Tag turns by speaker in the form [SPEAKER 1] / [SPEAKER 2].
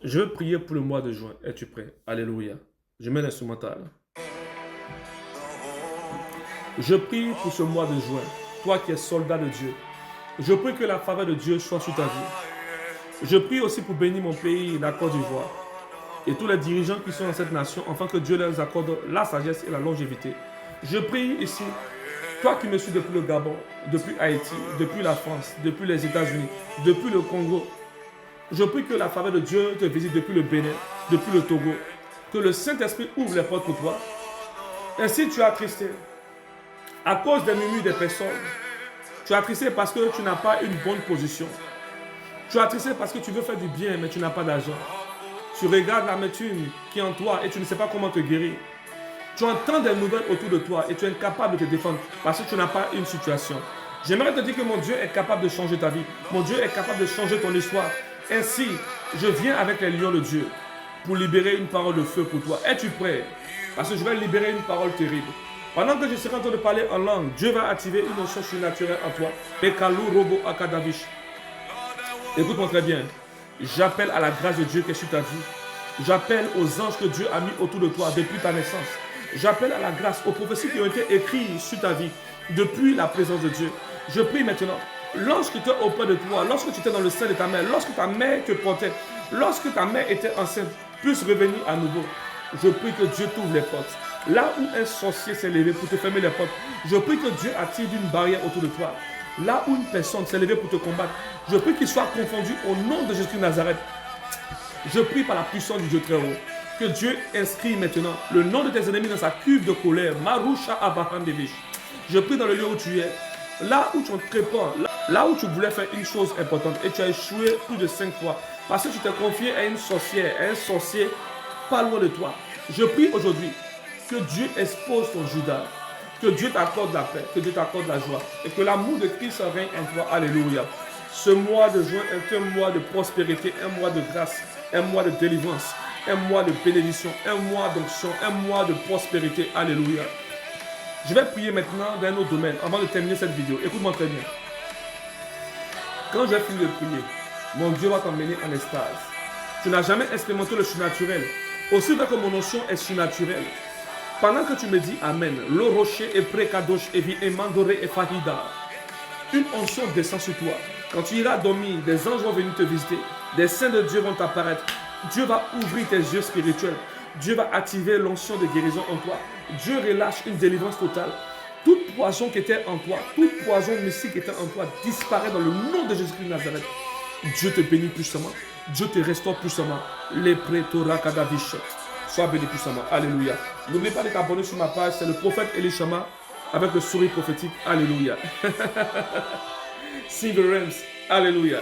[SPEAKER 1] Je veux prier pour le mois de juin. Es-tu prêt? Alléluia. Je mets l'instrumental. Je prie pour ce mois de juin. Toi qui es soldat de Dieu. Je prie que la faveur de Dieu soit sur ta vie. Je prie aussi pour bénir mon pays, la Côte d'Ivoire. Et tous les dirigeants qui sont dans cette nation, afin que Dieu leur accorde la sagesse et la longévité. Je prie ici, toi qui me suis depuis le Gabon, depuis Haïti, depuis la France, depuis les États-Unis, depuis le Congo. Je prie que la faveur de Dieu te visite depuis le Bénin, depuis le Togo. Que le Saint-Esprit ouvre les portes pour toi. Ainsi tu as attristé. À cause des murmures des personnes, tu as attristé parce que tu n'as pas une bonne position. Tu as attristé parce que tu veux faire du bien, mais tu n'as pas d'argent. Tu regardes l'amertume qui est en toi et tu ne sais pas comment te guérir. Tu entends des nouvelles autour de toi et tu es incapable de te défendre parce que tu n'as pas une situation. J'aimerais te dire que mon Dieu est capable de changer ta vie. Mon Dieu est capable de changer ton histoire. Ainsi, je viens avec les lions de Dieu pour libérer une parole de feu pour toi. Es-tu prêt? Parce que je vais libérer une parole terrible. Pendant que je serai en train de parler en langue, Dieu va activer une notion surnaturelle en toi. Pekalu robo akadavish. Écoute-moi très bien. J'appelle à la grâce de Dieu qui est sur ta vie. J'appelle aux anges que Dieu a mis autour de toi depuis ta naissance. J'appelle à la grâce aux prophéties qui ont été écrites sur ta vie depuis la présence de Dieu. Je prie maintenant, lorsque tu es auprès de toi, lorsque tu étais dans le sein de ta mère, lorsque ta mère te portait, lorsque ta mère était enceinte, puisse revenir à nouveau. Je prie que Dieu t'ouvre les portes. Là où un sorcier s'est levé pour te fermer les portes, je prie que Dieu attire une barrière autour de toi. Là où une personne s'est levée pour te combattre, je prie qu'il soit confondu au nom de Jésus de Nazareth. Je prie par la puissance du Dieu très haut que Dieu inscrit maintenant le nom de tes ennemis dans sa cuve de colère. Marusha Abraham Devish. Je prie dans le lieu où tu es, là où tu entreprends, là où tu voulais faire une chose importante et tu as échoué plus de 5 fois parce que tu t'es confié à une sorcière, à un sorcier pas loin de toi. Je prie aujourd'hui que Dieu expose ton Judas, que Dieu t'accorde la paix, que Dieu t'accorde la joie et que l'amour de Christ règne en toi. Alléluia. Ce mois de juin est un mois de prospérité, un mois de grâce, un mois de délivrance, un mois de bénédiction, un mois d'onction, un mois de prospérité. Alléluia. Je vais prier maintenant dans un autre domaine avant de terminer cette vidéo. Écoute-moi très bien. Quand je vais finir de prier, mon Dieu va t'emmener en extase. Tu n'as jamais expérimenté le surnaturel. Aussi vrai que mon onction est surnaturelle. Pendant que tu me dis Amen, le rocher est prêt, kadosh, evi, emandoré et fahida. Une onction descend sur toi. Quand tu iras dormir, des anges vont venir te visiter. Des saints de Dieu vont t'apparaître. Dieu va ouvrir tes yeux spirituels. Dieu va activer l'onction de guérison en toi. Dieu relâche une délivrance totale. Toute poison qui était en toi, toute poison mystique qui était en toi disparaît dans le nom de Jésus-Christ de Nazareth. Dieu te bénit puissamment. Dieu te restaure puissamment. Les prétora kadavish. Sois béni puissamment. Alléluia. N'oublie pas de t'abonner sur ma page. C'est le prophète Elishama avec le sourire prophétique. Alléluia. Sing the realms. Alléluia.